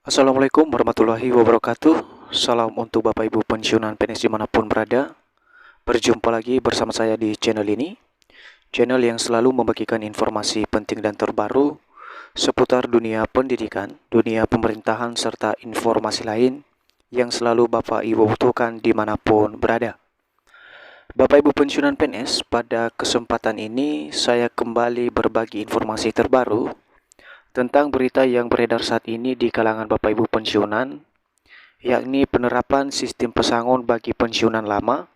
Assalamualaikum warahmatullahi wabarakatuh. Salam untuk Bapak Ibu pensiunan PNS dimanapun berada. Berjumpa lagi bersama saya di channel ini, channel yang selalu membagikan informasi penting dan terbaru seputar dunia pendidikan, dunia pemerintahan, serta informasi lain yang selalu Bapak Ibu butuhkan dimanapun berada. Bapak Ibu pensiunan PNS, pada kesempatan ini saya kembali berbagi informasi terbaru tentang berita yang beredar saat ini di kalangan Bapak Ibu pensiunan, yakni penerapan sistem pesangon bagi pensiunan lama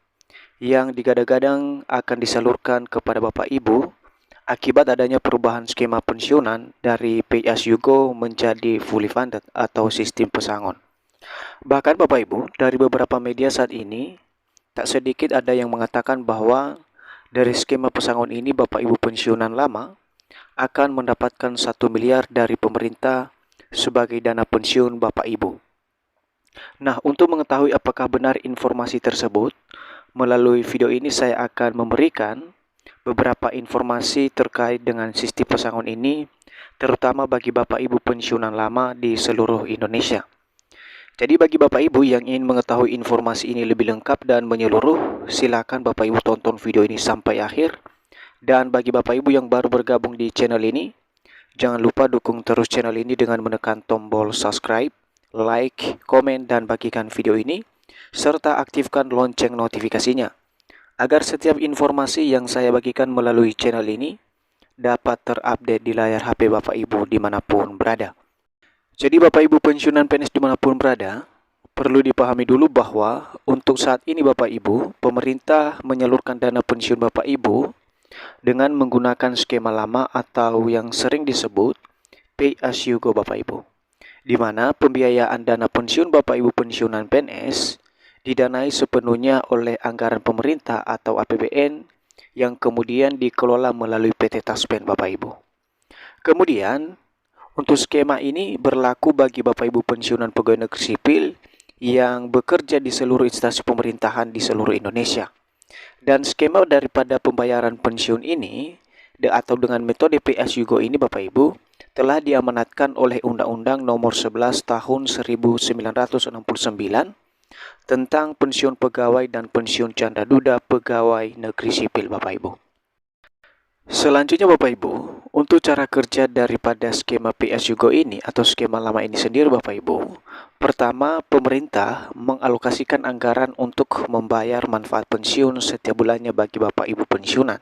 yang digadang-gadang akan disalurkan kepada Bapak Ibu akibat adanya perubahan skema pensiunan dari Pay As You Go menjadi fully funded atau sistem pesangon. Bahkan Bapak Ibu, dari beberapa media saat ini, tak sedikit ada yang mengatakan bahwa dari skema pesangon ini Bapak Ibu pensiunan lama akan mendapatkan 1 miliar dari pemerintah sebagai dana pensiun Bapak Ibu. Nah, untuk mengetahui apakah benar informasi tersebut, melalui video ini saya akan memberikan beberapa informasi terkait dengan sistem pesangon ini, terutama bagi Bapak Ibu pensiunan lama di seluruh Indonesia. Jadi bagi Bapak Ibu yang ingin mengetahui informasi ini lebih lengkap dan menyeluruh, silakan Bapak Ibu tonton video ini sampai akhir. Dan bagi Bapak Ibu yang baru bergabung di channel ini, jangan lupa dukung terus channel ini dengan menekan tombol subscribe, like, komen, dan bagikan video ini, serta aktifkan lonceng notifikasinya, agar setiap informasi yang saya bagikan melalui channel ini dapat terupdate di layar HP Bapak Ibu dimanapun berada. Jadi Bapak Ibu pensiunan PNS dimanapun berada, perlu dipahami dulu bahwa untuk saat ini Bapak Ibu, pemerintah menyalurkan dana pensiun Bapak Ibu dengan menggunakan skema lama atau yang sering disebut Pay As You Go Bapak Ibu, di mana pembiayaan dana pensiun Bapak Ibu pensiunan PNS didanai sepenuhnya oleh anggaran pemerintah atau APBN yang kemudian dikelola melalui PT Taspen Bapak Ibu. Kemudian, untuk skema ini berlaku bagi Bapak Ibu pensiunan pegawai negeri sipil yang bekerja di seluruh instansi pemerintahan di seluruh Indonesia. Dan skema daripada pembayaran pensiun ini atau dengan metode Pay As You Go ini Bapak Ibu telah diamanatkan oleh Undang-Undang Nomor 11 Tahun 1969 tentang pensiun pegawai dan pensiun canda duda pegawai negeri sipil Bapak Ibu. Selanjutnya Bapak Ibu, untuk cara kerja daripada skema Pay As You Go ini atau skema lama ini sendiri Bapak Ibu, pertama, pemerintah mengalokasikan anggaran untuk membayar manfaat pensiun setiap bulannya bagi Bapak Ibu pensiunan.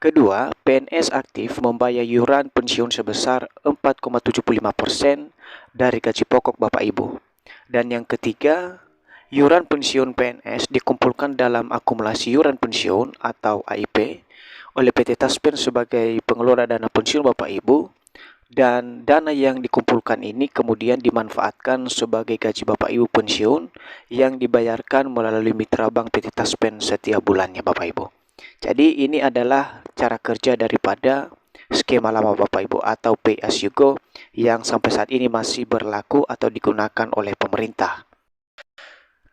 Kedua, PNS aktif membayar iuran pensiun sebesar 4,75% dari gaji pokok Bapak Ibu. Dan yang ketiga, iuran pensiun PNS dikumpulkan dalam akumulasi iuran pensiun atau AIP oleh PT Taspen sebagai pengelola dana pensiun Bapak Ibu, dan dana yang dikumpulkan ini kemudian dimanfaatkan sebagai gaji Bapak Ibu pensiun yang dibayarkan melalui mitra bank PT Taspen setiap bulannya Bapak Ibu. Jadi ini adalah cara kerja daripada skema lama Bapak Ibu atau Pay As You Go yang sampai saat ini masih berlaku atau digunakan oleh pemerintah.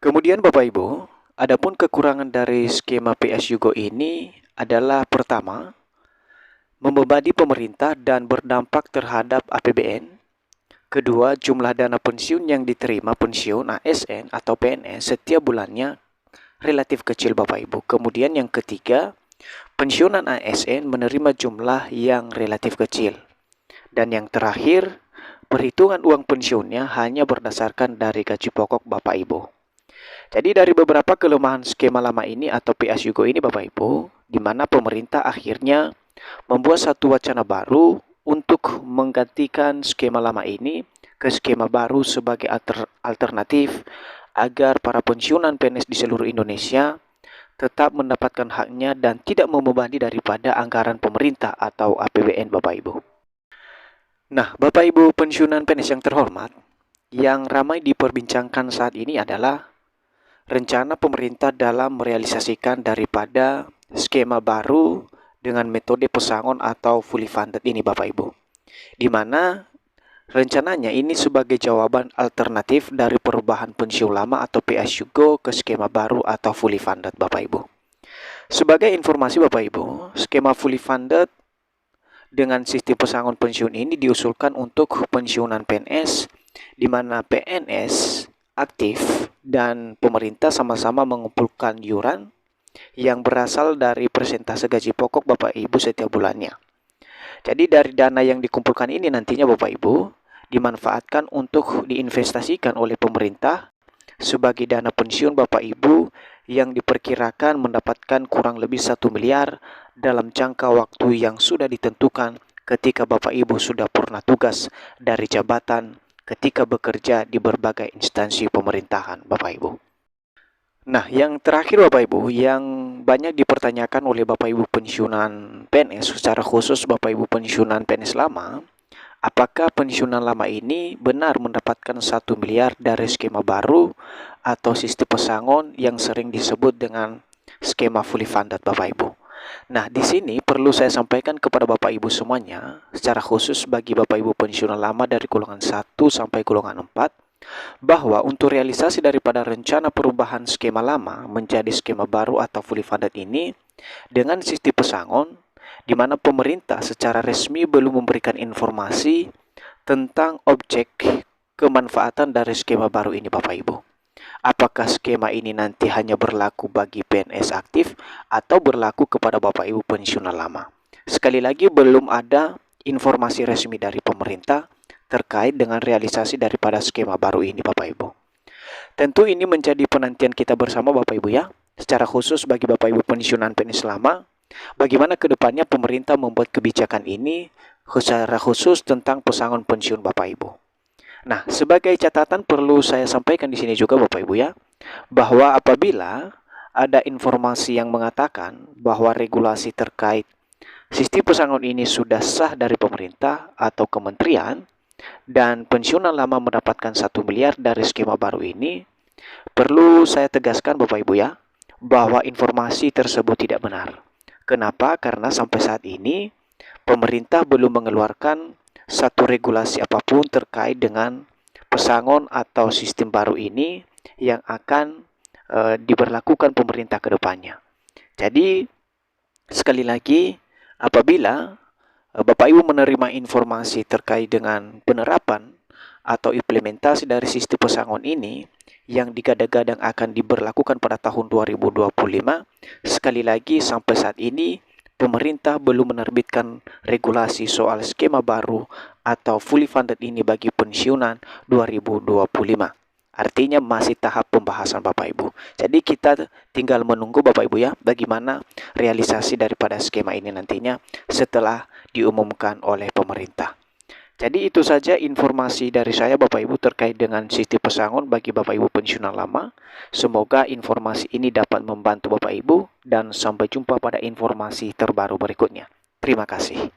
Kemudian Bapak Ibu, adapun kekurangan dari skema Pay As You Go ini adalah pertama, membebani pemerintah dan berdampak terhadap APBN. Kedua, jumlah dana pensiun yang diterima pensiun ASN atau PNS setiap bulannya relatif kecil Bapak Ibu. Kemudian yang ketiga, pensiunan ASN menerima jumlah yang relatif kecil. Dan yang terakhir, perhitungan uang pensiunnya hanya berdasarkan dari gaji pokok Bapak Ibu. Jadi dari beberapa kelemahan skema lama ini atau Pay As You Go ini Bapak Ibu, di mana pemerintah akhirnya membuat satu wacana baru untuk menggantikan skema lama ini ke skema baru sebagai alternatif agar para pensiunan PNS di seluruh Indonesia tetap mendapatkan haknya dan tidak membebani daripada anggaran pemerintah atau APBN Bapak Ibu. Nah, Bapak Ibu pensiunan PNS yang terhormat, yang ramai diperbincangkan saat ini adalah rencana pemerintah dalam merealisasikan daripada skema baru dengan metode pesangon atau fully funded ini Bapak Ibu. Di mana rencananya ini sebagai jawaban alternatif dari perubahan pensiun lama atau Pay As You Go ke skema baru atau fully funded Bapak Ibu. Sebagai informasi Bapak Ibu, skema fully funded dengan sistem pesangon pensiun ini diusulkan untuk pensiunan PNS di mana PNS aktif dan pemerintah sama-sama mengumpulkan iuran yang berasal dari persentase gaji pokok Bapak Ibu setiap bulannya. Jadi dari dana yang dikumpulkan ini nantinya Bapak Ibu dimanfaatkan untuk diinvestasikan oleh pemerintah sebagai dana pensiun Bapak Ibu yang diperkirakan mendapatkan kurang lebih 1 miliar dalam jangka waktu yang sudah ditentukan ketika Bapak Ibu sudah purna tugas dari jabatan ketika bekerja di berbagai instansi pemerintahan Bapak Ibu. Nah, yang terakhir Bapak Ibu, yang banyak dipertanyakan oleh Bapak Ibu pensiunan PNS, secara khusus Bapak Ibu pensiunan PNS lama, apakah pensiunan lama ini benar mendapatkan 1 miliar dari skema baru atau sistem pesangon yang sering disebut dengan skema fully funded Bapak Ibu? Nah, di sini perlu saya sampaikan kepada Bapak Ibu semuanya, secara khusus bagi Bapak Ibu pensiunan lama dari golongan 1 sampai golongan 4, bahwa untuk realisasi daripada rencana perubahan skema lama menjadi skema baru atau fully funded ini dengan sistem pesangon, di mana pemerintah secara resmi belum memberikan informasi tentang objek kemanfaatan dari skema baru ini Bapak Ibu. Apakah skema ini nanti hanya berlaku bagi PNS aktif atau berlaku kepada Bapak Ibu pensiunan lama? Sekali lagi belum ada informasi resmi dari pemerintah terkait dengan realisasi daripada skema baru ini Bapak Ibu. Tentu ini menjadi penantian kita bersama Bapak Ibu ya, secara khusus bagi Bapak Ibu pensiunan PNS lama, bagaimana kedepannya pemerintah membuat kebijakan ini secara khusus tentang pesangon pensiun Bapak Ibu. Nah, sebagai catatan perlu saya sampaikan di sini juga Bapak Ibu ya, bahwa apabila ada informasi yang mengatakan bahwa regulasi terkait sistem pesangon ini sudah sah dari pemerintah atau kementerian, dan pensiunan lama mendapatkan 1 miliar dari skema baru ini, perlu saya tegaskan Bapak Ibu ya, bahwa informasi tersebut tidak benar. Kenapa? Karena sampai saat ini pemerintah belum mengeluarkan satu regulasi apapun terkait dengan pesangon atau sistem baru ini yang akan diberlakukan pemerintah ke depannya. Jadi sekali lagi, apabila Bapak Ibu menerima informasi terkait dengan penerapan atau implementasi dari sistem pesangon ini yang digadang-gadang akan diberlakukan pada tahun 2025, sekali lagi sampai saat ini pemerintah belum menerbitkan regulasi soal skema baru atau fully funded ini bagi pensiunan 2025. Artinya masih tahap pembahasan Bapak Ibu. Jadi kita tinggal menunggu Bapak Ibu ya, bagaimana realisasi daripada skema ini nantinya setelah diumumkan oleh pemerintah. Jadi itu saja informasi dari saya Bapak Ibu terkait dengan sistem pesangon bagi Bapak Ibu pensiunan lama. Semoga informasi ini dapat membantu Bapak Ibu dan sampai jumpa pada informasi terbaru berikutnya. Terima kasih.